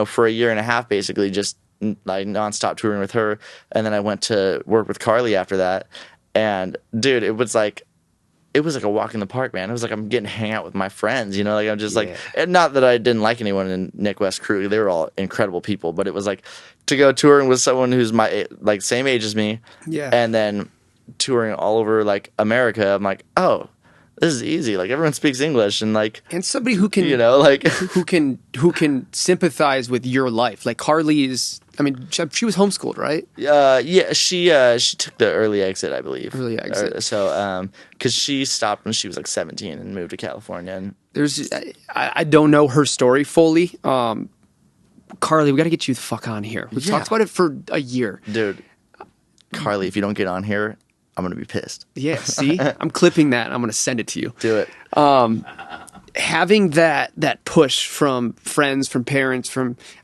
for a year and a half, basically just like nonstop touring with her. And then I went to work with Carlie after that. And dude, it was like, it was like a walk in the park, man. It was like I'm getting to hang out with my friends, you know, like I'm just like, and not that I didn't like anyone in Nick West crew. They were all incredible people, but it was like to go touring with someone who's my like same age as me. Yeah. And then touring all over like America. I'm like, oh, this is easy. Like everyone speaks English and like, and somebody who can, you know, like who can sympathize with your life. Like Carlie is, I mean, she was homeschooled, right? yeah, she took the early exit, I believe. Early exit. So, because she stopped when she was like 17 and moved to California. And I don't know her story fully. Carlie, we got to get you the fuck on here. We've talked about it for a year. Dude, Carlie, if you don't get on here, I'm going to be pissed. Yeah, see? I'm clipping that. I'm going to send it to you. Do it. Having that push from friends, from parents,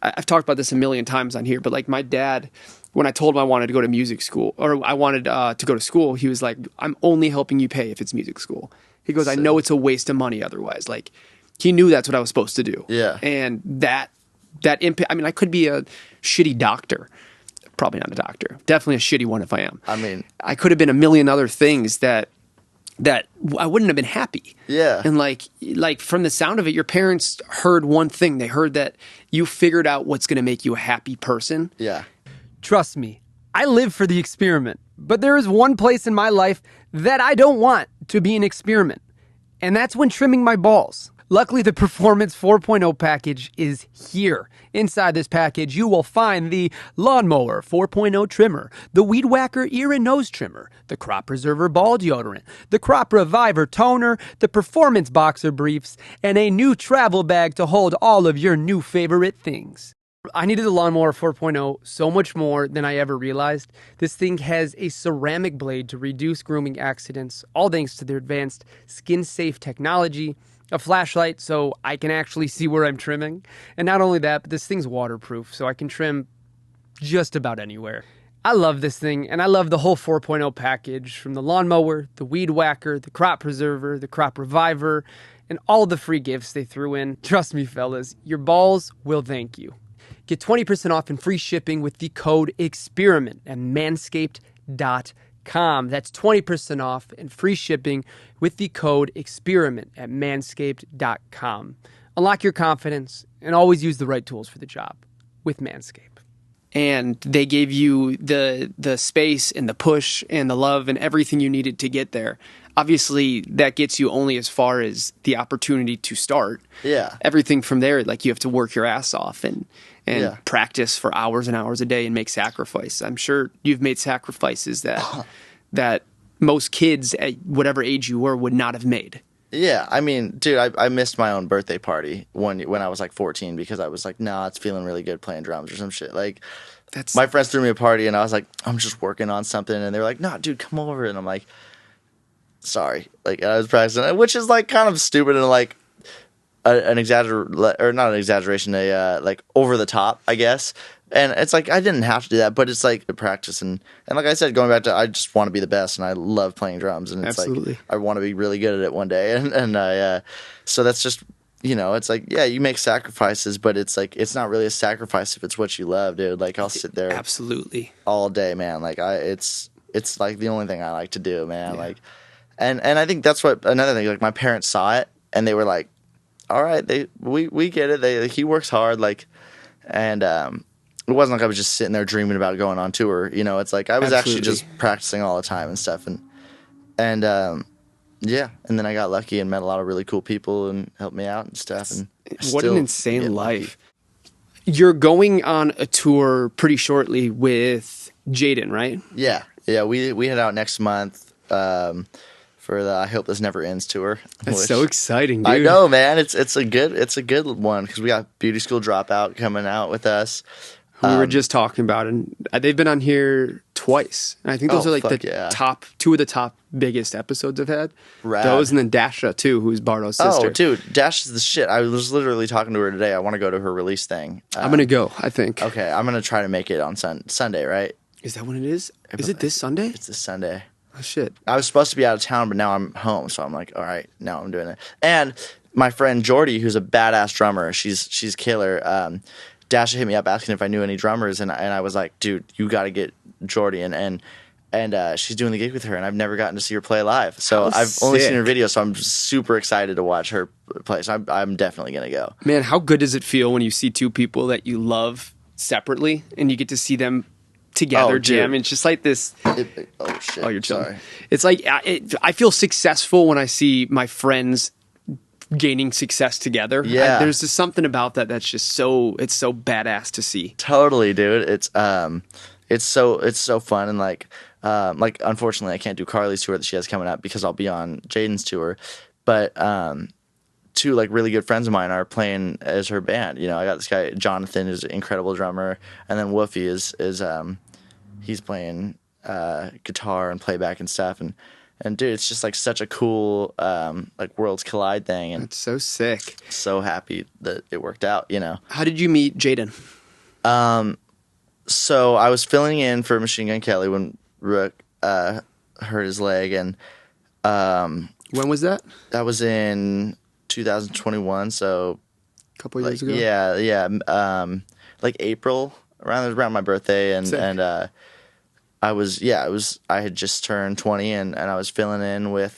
I've talked about this a million times on here, but like my dad, when I told him I wanted to go to music school, or I wanted to go to school, he was like, I'm only helping you pay if it's music school. He goes, I know it's a waste of money otherwise. Like, he knew that's what I was supposed to do. Yeah. And that impact, I mean, I could be a shitty doctor. Probably not a doctor. Definitely a shitty one if I am. I mean, I could have been a million other things that I wouldn't have been happy. Yeah. And like from the sound of it, your parents heard one thing. They heard that you figured out what's going to make you a happy person. yeah. Trust me, I live for the experiment. But there is one place in my life that I don't want to be an experiment. And that's when trimming my balls. Luckily, the Performance 4.0 package is here. Inside this package, you will find the Lawnmower 4.0 trimmer, the Weed Whacker ear and nose trimmer, the Crop Preserver ball deodorant, the Crop Reviver toner, the Performance boxer briefs, and a new travel bag to hold all of your new favorite things. I needed the Lawnmower 4.0 so much more than I ever realized. This thing has a ceramic blade to reduce grooming accidents, all thanks to their advanced skin-safe technology, a flashlight so I can actually see where I'm trimming. And not only that, but this thing's waterproof, so I can trim just about anywhere. I love this thing, and I love the whole 4.0 package, from the lawnmower, the weed whacker, the crop preserver, the crop reviver, and all the free gifts they threw in. Trust me, fellas, your balls will thank you. Get 20% off and free shipping with the code EXPERIMENT at manscaped.com. That's 20% off and free shipping with the code EXPERIMENT at manscaped.com. Unlock your confidence and always use the right tools for the job with Manscaped. And they gave you the space and the push and the love and everything you needed to get there. Obviously, that gets you only as far as the opportunity to start. Yeah. Everything from there, like, you have to work your ass off and practice for hours and hours a day and make sacrifice. I'm sure you've made sacrifices that most kids at whatever age you were would not have made. Yeah, I mean, dude, I missed my own birthday party when I was like 14 because I was like, nah, it's feeling really good playing drums or some shit. Like, my friends threw me a party and I was like, I'm just working on something, and they were like, nah, dude, come over, and I'm like, sorry, like, I was practicing, which is like kind of stupid and like an or not an exaggeration, like over the top, I guess. And it's like, I didn't have to do that, but it's like a practice. And like I said, going back to, I just want to be the best, and I love playing drums. And it's Absolutely. like, I want to be really good at it one day. And so that's just, you know, it's like, yeah, you make sacrifices, but it's like, it's not really a sacrifice if it's what you love, dude. Like, I'll sit there Absolutely all day, man. Like, it's like the only thing I like to do, man. Yeah. Like, and I think that's what, another thing, like, my parents saw it and they were like, all right, we get it. He works hard. Like, and, it wasn't like I was just sitting there dreaming about going on tour. You know, it's like I was actually just practicing all the time and stuff. And yeah. And then I got lucky and met a lot of really cool people and helped me out and stuff. And what an insane life. You're going on a tour pretty shortly with Jaden, right? Yeah. Yeah. We head out next month for the I Hope This Never Ends tour. That's so exciting, dude. I know, man. It's a good one because we got Beauty School Dropout coming out with us. We were just talking about, and they've been on here twice. And I think those are like top two of the top biggest episodes I've had. Rad. Those, and then Dasha too, who's Bardo's sister. Oh, dude, Dash is the shit. I was literally talking to her today. I want to go to her release thing. I'm gonna go, I think. Okay, I'm gonna try to make it on Sunday, right? Is that when it is? Is it this Sunday? It's this Sunday. Oh shit! I was supposed to be out of town, but now I'm home, so I'm like, all right, now I'm doing it. And my friend Jordy, who's a badass drummer, she's killer. Dasha hit me up asking if I knew any drummers, and I was like, dude, you got to get Jordy. And and she's doing the gig with her, and I've never gotten to see her play live. So How I've only seen sick. her video, so I'm super excited to watch her play. So I'm definitely gonna go. Man, how good does it feel when you see two people that you love separately and you get to see them together Oh, dude. jam? It's just like this. Oh shit! Oh, you're chilling. Sorry. It's like I feel successful when I see my friends gaining success together. Yeah. There's just something about that that's just it's so badass to see. Totally, dude. It's so fun, and like unfortunately I can't do Carlie's tour that she has coming up because I'll be on Jaden's tour, but two like really good friends of mine are playing as her band. You know, I got this guy Jonathan, who's an incredible drummer, and then Woofy is he's playing guitar and playback and stuff, and dude, it's just like such a cool like worlds collide thing, and It's so sick. so happy that it worked out. You know. How did you meet Jaden? So I was filling in for Machine Gun Kelly when Rook hurt his leg, and When was that? that was in 2021. So A couple like years ago. yeah, like April around my birthday, and Sick. I had just turned 20, and I was filling in with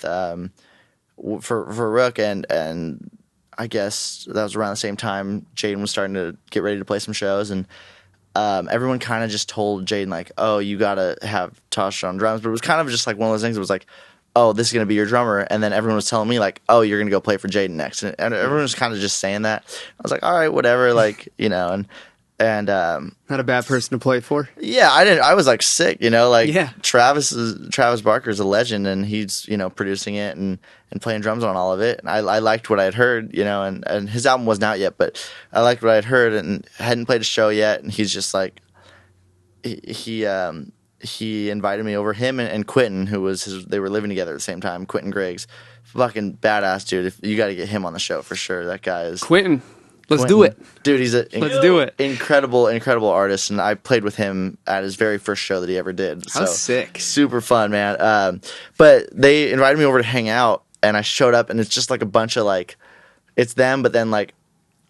for Rook, and I guess that was around the same time Jaden was starting to get ready to play some shows, and everyone kind of just told Jaden like, oh, you gotta have Tosh on drums, but it was kind of just like one of those things. It was like, oh, this is gonna be your drummer, and then everyone was telling me like, oh, you're gonna go play for Jaden next, and everyone was kind of just saying that. I was like, all right, whatever, like, you know, and Not a bad person to play for. yeah, I was like sick, you know, like Yeah. Travis Barker is a legend, and he's, you know, producing it and playing drums on all of it. And I liked what I'd heard, you know, and his album wasn't out yet, but I liked what I'd heard and hadn't played a show yet. And he's just like, he invited me over, him and Quentin, who was they were living together at the same time. Quentin Griggs, fucking badass dude. If you got to get him on the show for sure. That guy is Quentin, let's do it. dude. He's a Let's do it. incredible artist, and I played with him at his very first show that he ever did. How So sick. super fun, man. But they invited me over to hang out, and I showed up, and it's just like a bunch of like, it's them, but then like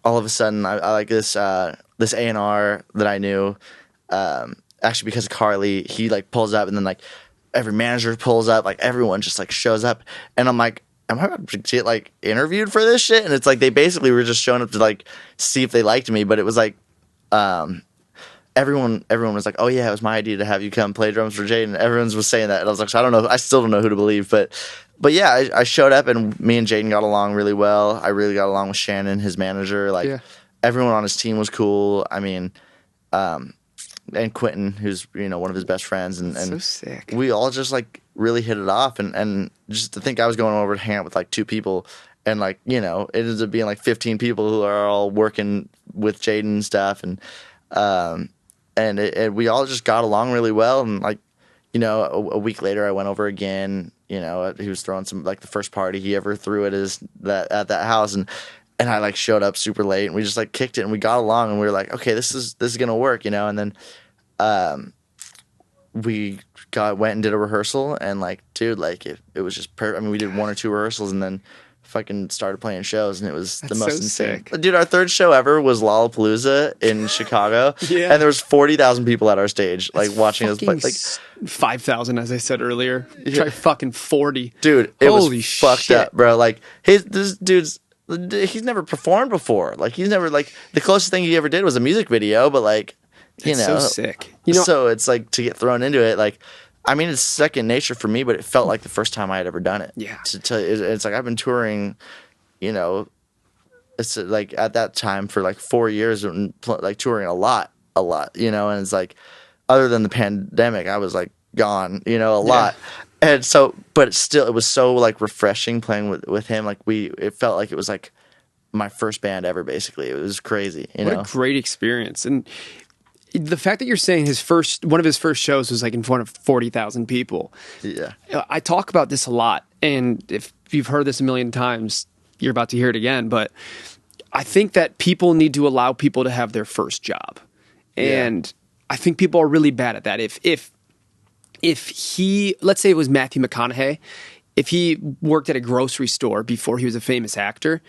all of a sudden I like this A&R that I knew, actually because of Carlie, he like pulls up, and then like every manager pulls up, like everyone just like shows up, and I'm like, am I about to get like interviewed for this shit? And it's like they basically were just showing up to like see if they liked me, but it was like everyone was like, oh yeah, it was my idea to have you come play drums for Jaden. Everyone was saying that, and I was like, so I don't know, I still don't know who to believe, but yeah, I showed up, and me and Jaden got along really well. I really got along with Shannon, his manager. Like Yeah. everyone on his team was cool. I mean, and Quentin, who's, you know, one of his best friends, and So sick. we all just like really hit it off, and just to think I was going over to hang out with like two people, and like, you know, it ends up being like 15 people who are all working with Jaden and stuff, and we all just got along really well, and like, you know, a week later I went over again. You know, he was throwing some like the first party he ever threw at that house, and I like showed up super late, and we just like kicked it, and we got along, and we were like, okay, this is gonna work, you know, and then we went and did a rehearsal, and like, dude, like it was just perfect. I mean, we did one or two rehearsals, and then fucking started playing shows, and it was the That's most so insane. sick. Dude, our third show ever was Lollapalooza in Chicago, Yeah. and there was 40,000 people at our stage, like watching us play. Like, 5,000, as I said earlier. Try fucking 40. dude, it Holy was fucked shit. up, bro. Like this dude's. He's never performed before. Like he's never, like, the closest thing he ever did was a music video, but like, you It's know, so sick. You know, so it's like to get thrown into it, like, I mean, it's second nature for me, but it felt like the first time I had ever done it. Yeah. It's like I've been touring, you know, it's like at that time for like 4 years, and like touring a lot, you know, and it's like, other than the pandemic, I was like gone, you know, a lot. And so, but it was so like refreshing playing with him. Like it felt like it was like my first band ever, basically. It was crazy, you what know. a great experience. And the fact that you're saying one of his first shows was like in front of 40,000 people. Yeah. I talk about this a lot, and if you've heard this a million times, you're about to hear it again, but I think that people need to allow people to have their first job. And I think people are really bad at that. If he, let's say it was Matthew McConaughey, if he worked at a grocery store before he was a famous actor,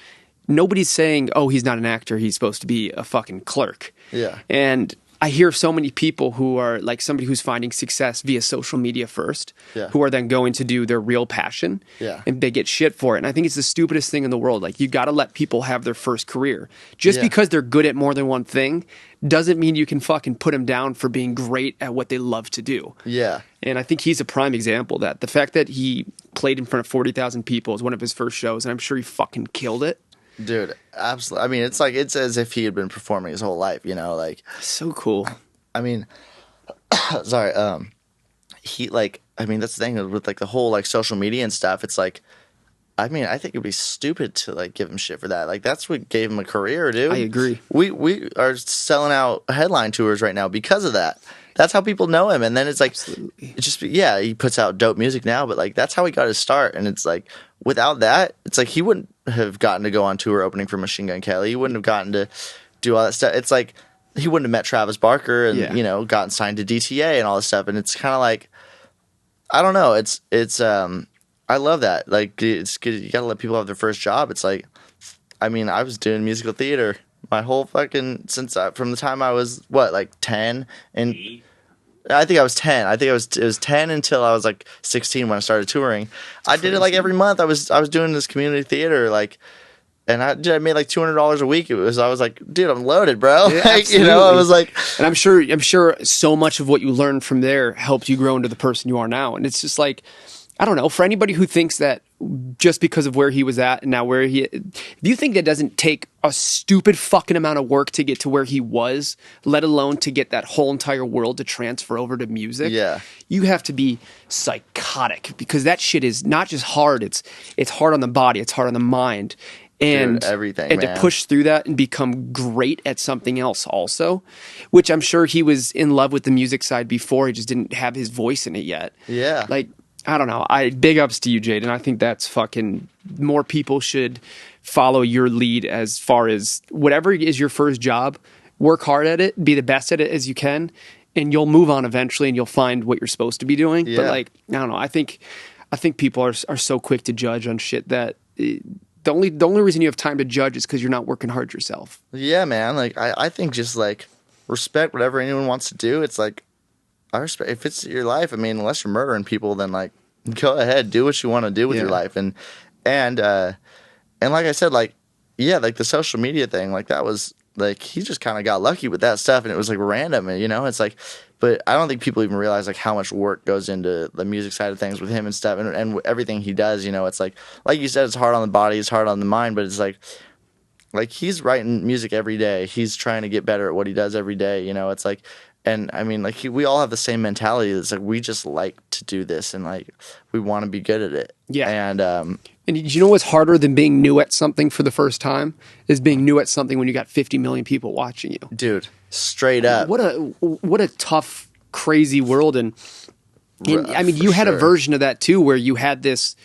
nobody's saying, oh, he's not an actor, he's supposed to be a fucking clerk. Yeah. And I hear so many people who are like somebody who's finding success via social media first, Yeah. who are then going to do their real passion, Yeah. and they get shit for it. And I think it's the stupidest thing in the world. Like, you got to let people have their first career. Just Yeah. because they're good at more than one thing doesn't mean you can fucking put them down for being great at what they love to do. Yeah. And I think he's a prime example of that. The fact that he played in front of 40,000 people is one of his first shows, and I'm sure he fucking killed it. Dude, absolutely. I mean, it's as if he had been performing his whole life, like, So cool. I mean, sorry, he, like, I mean, that's the thing with, like, the whole, like, social media and stuff. It's like, I mean, I think it'd be stupid to, like, give him shit for that. Like, that's what gave him a career, dude. I agree. We are selling out headline tours right now because of that. That's how people know him. And then it's like, Absolutely. it's just, yeah, he puts out dope music now, but, like, that's how he got his start. And it's like, without that, it's like he wouldn't have gotten to go on tour opening for Machine Gun Kelly. He wouldn't have gotten to do all that stuff. It's like he wouldn't have met Travis Barker and, Yeah. gotten signed to DTA and all this stuff. And it's kind of like, I don't know. It's I love that. Like, it's good. You got to let people have their first job. It's like, I mean, I was doing musical theater my whole fucking, from the time I was, like 10, and I think I was 10. I think it was 10 until I was like 16 when I started touring. I did it like every month. I was doing this community theater, like, and I made like $200 a week. I was like, dude, I'm loaded, bro. Yeah, Like, I absolutely. was like, And I'm sure so much of what you learned from there helped you grow into the person you are now. And it's just like, I don't know, for anybody who thinks that just because of where he was at and now where do you think that doesn't take a stupid fucking amount of work to get to where he was, let alone to get that whole entire world to transfer over to music? Yeah. You have to be psychotic, because that shit is not just hard, it's hard on the body, it's hard on the mind. And Dude, everything, and man. to push through that and become great at something else also, which I'm sure he was in love with the music side before, he just didn't have his voice in it yet. Yeah. Like, I don't know. Big ups to you, Jade, and I think that's fucking, more people should follow your lead as far as whatever is your first job, work hard at it, be the best at it as you can, and you'll move on eventually and you'll find what you're supposed to be doing. Yeah. But like, I don't know. I think people are so quick to judge on shit that the only reason you have time to judge is because you're not working hard yourself. yeah, man. Like, I think just like respect whatever anyone wants to do. It's like, I respect if it's your life. I mean, unless you're murdering people, then like, go ahead, do what you want to do with your Yeah. life. And like I said, like, yeah, like the social media thing, like that was like, he just kind of got lucky with that stuff, and it was like random, and it's like, but I don't think people even realize like how much work goes into the music side of things with him and stuff, and everything he does. It's like you said, it's hard on the body, it's hard on the mind, but it's like he's writing music every day. He's trying to get better at what he does every day. It's like, and I mean, like we all have the same mentality. It's like we just like to do this, and like we want to be good at it. Yeah. And you know what's harder than being new at something for the first time is being new at something when you got 50 million people watching you. dude, straight up. What a tough, crazy world. And I mean, For you had a sure. version of that too, where you had this.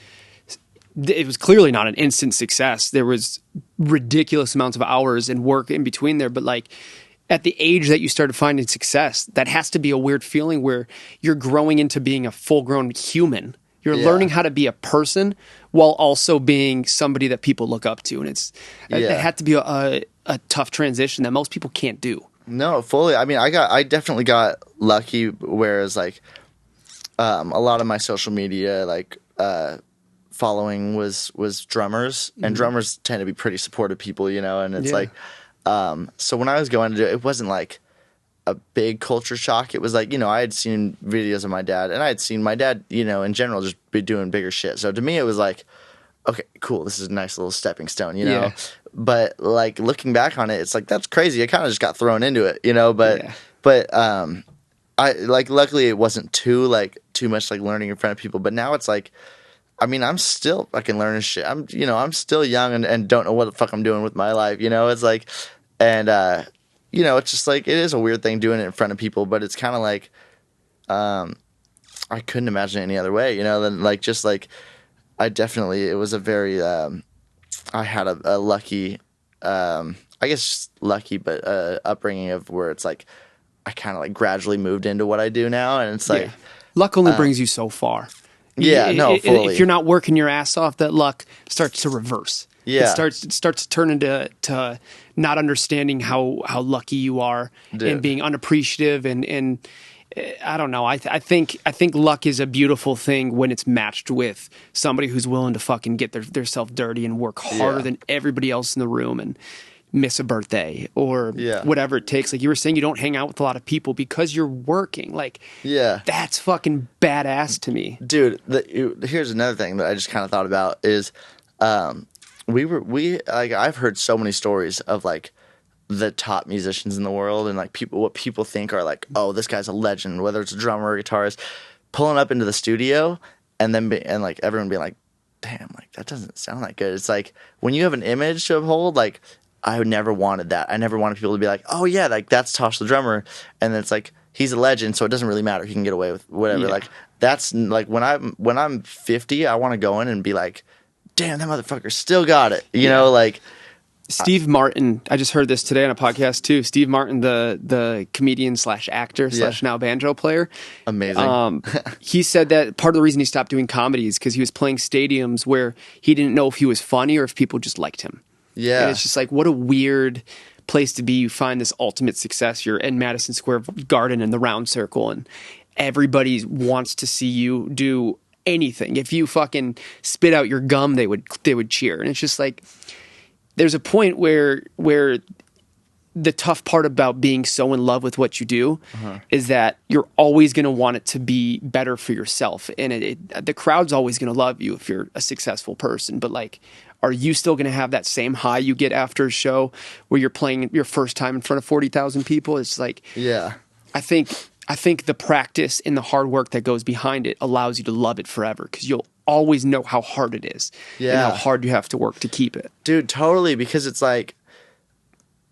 It was clearly not an instant success. There was ridiculous amounts of hours and work in between there, but like, at the age that you started finding success, that has to be a weird feeling where you're growing into being a full-grown human. You're Yeah. learning how to be a person while also being somebody that people look up to, and it Yeah. had to be a tough transition that most people can't do. No, fully. I mean, I definitely got lucky. Whereas, like, a lot of my social media, like, following was drummers, and drummers tend to be pretty supportive people, and it's Yeah. like, so when I was going to do it, it wasn't like a big culture shock. It was like, I had seen videos of my dad, and I had seen my dad, in general, just be doing bigger shit. So to me, it was like, okay, cool, this is a nice little stepping stone, Yeah. But like looking back on it, it's like, that's crazy. I kind of just got thrown into it, but Yeah. but I like, luckily it wasn't too much like learning in front of people. But now it's like, I mean, I'm still fucking learning shit. I'm still young and don't know what the fuck I'm doing with my life. It's like, and it's just like, it is a weird thing doing it in front of people, but it's kind of like, I couldn't imagine it any other way. Then like, just like, it was a very, I had a lucky, I guess lucky, but upbringing of where it's like, I kind of like gradually moved into what I do now, and it's like, Yeah. Luck only brings you so far. Yeah, no, fully. If you're not working your ass off, that luck starts to reverse. Yeah. It starts to turn into not understanding how lucky you are and being unappreciative and I don't know. I think luck is a beautiful thing when it's matched with somebody who's willing to fucking get their self dirty and work harder than everybody else in the room and miss a birthday or whatever it takes. Like you were saying, you don't hang out with a lot of people because you're working. Like, that's fucking badass to me, dude. Here's another thing that I just kind of thought about is, I've heard so many stories of like the top musicians in the world and like what people think are like, oh, this guy's a legend, whether it's a drummer or a guitarist, pulling up into the studio and then like everyone being like, damn, like that doesn't sound that good. It's like when you have an image to uphold, like I never wanted that. I never wanted people to be like, oh yeah, like that's Tosh the drummer, and then it's like he's a legend, so it doesn't really matter. He can get away with whatever. Yeah. Like that's like when I'm 50, I want to go in and be like, damn, that motherfucker still got it. You know, like. Steve Martin, I just heard this today on a podcast too. Steve Martin, the comedian / actor / now banjo player. Amazing. He said that part of the reason he stopped doing comedy is because he was playing stadiums where he didn't know if he was funny or if people just liked him. Yeah. And it's just like, what a weird place to be. You find this ultimate success. You're in Madison Square Garden in the round circle and everybody wants to see you do anything. If you fucking spit out your gum, they would cheer. And it's just like, there's a point where the tough part about being so in love with what you do is that you're always going to want it to be better for yourself. And the crowd's always going to love you if you're a successful person. But like, are you still going to have that same high you get after a show where you're playing your first time in front of 40,000 people? It's like, I think the practice and the hard work that goes behind it allows you to love it forever because you'll always know how hard it is and how hard you have to work to keep it. Dude, totally, because it's like,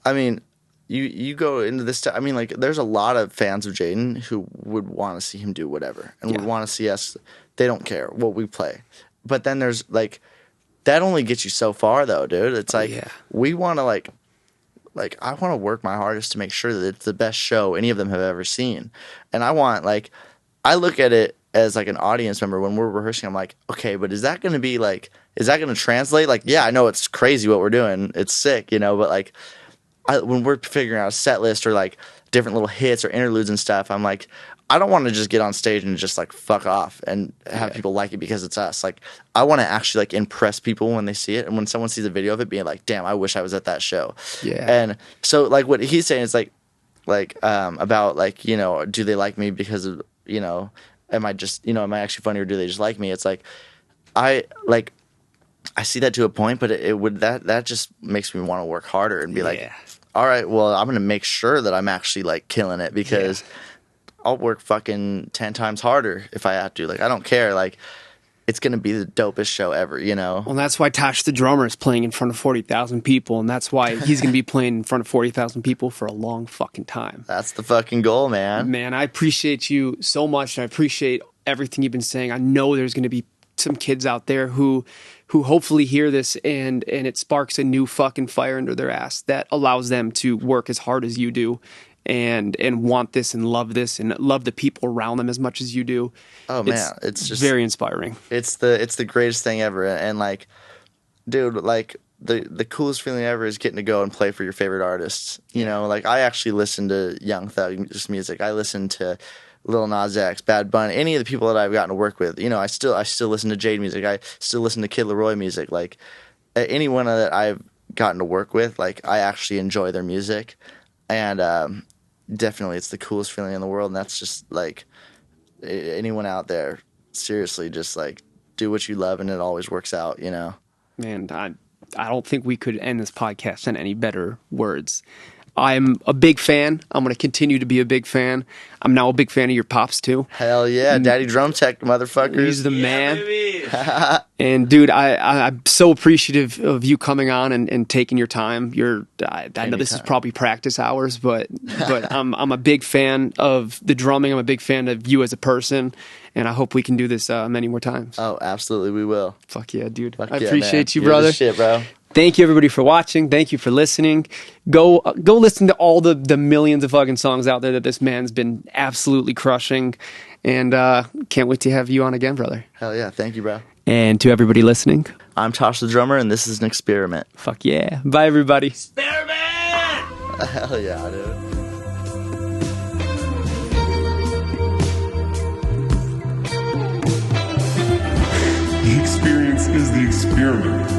I mean, you go into this, I mean, like, there's a lot of fans of Jaden who would want to see him do whatever and would want to see us, they don't care what we play. But then there's, like, that only gets you so far, though, dude. It's like, we want to, like, I want to work my hardest to make sure that it's the best show any of them have ever seen. And I want, like, I look at it as like an audience member when we're rehearsing. I'm like, okay, but is that going to be like, is that going to translate? Like, yeah, I know it's crazy what we're doing. It's sick, you know, but like when we're figuring out a set list or like different little hits or interludes and stuff, I'm like, I don't want to just get on stage and just like fuck off and have people like it because it's us. Like, I want to actually like impress people when they see it. And when someone sees a video of it, being like, damn, I wish I was at that show. Yeah. And so like what he's saying is like about like, you know, do they like me because of, you know, am I actually funny or do they just like me? It's like, I see that to a point, but that just makes me want to work harder and be like, all right, well, I'm going to make sure that I'm actually like killing it because I'll work fucking 10 times harder if I have to. Like, I don't care. Like, it's going to be the dopest show ever, you know? Well, that's why Tosh the drummer is playing in front of 40,000 people, and that's why he's going to be playing in front of 40,000 people for a long fucking time. That's the fucking goal, man. Man, I appreciate you so much, and I appreciate everything you've been saying. I know there's going to be some kids out there who hopefully hear this, and it sparks a new fucking fire under their ass that allows them to work as hard as you do. And want this and love the people around them as much as you do. Oh man, it's just very inspiring. It's the greatest thing ever. And like, dude, like the coolest feeling ever is getting to go and play for your favorite artists. You know, like I actually listen to Young Thug's music. I listen to Lil Nas X, Bad Bunny, any of the people that I've gotten to work with. You know, I still listen to Jade music. I still listen to Kid Laroi music. Like anyone that I've gotten to work with, like I actually enjoy their music. And definitely it's the coolest feeling in the world. And that's just like anyone out there, seriously, just like do what you love and it always works out, you know? Man, I don't think we could end this podcast in any better words. I'm a big fan. I'm going to continue to be a big fan. I'm now a big fan of your pops, too. Hell yeah. Daddy Drum Tech, motherfuckers. He's the man. Baby. And, dude, I'm so appreciative of you coming on and taking your time. I know this is probably practice hours, but I'm a big fan of the drumming. I'm a big fan of you as a person. And I hope we can do this many more times. Oh, absolutely. We will. Fuck yeah, dude. I yeah, appreciate man. you, brother. You're the shit, bro. Thank you, everybody, for watching. Thank you for listening. Go listen to all the millions of fucking songs out there that this man's been absolutely crushing. And can't wait to have you on again, brother. Hell yeah. Thank you, bro. And to everybody listening, I'm Tosh the drummer, and this is an experiment. Fuck yeah. Bye, everybody. Experiment! Hell yeah, dude. The experience is the experiment.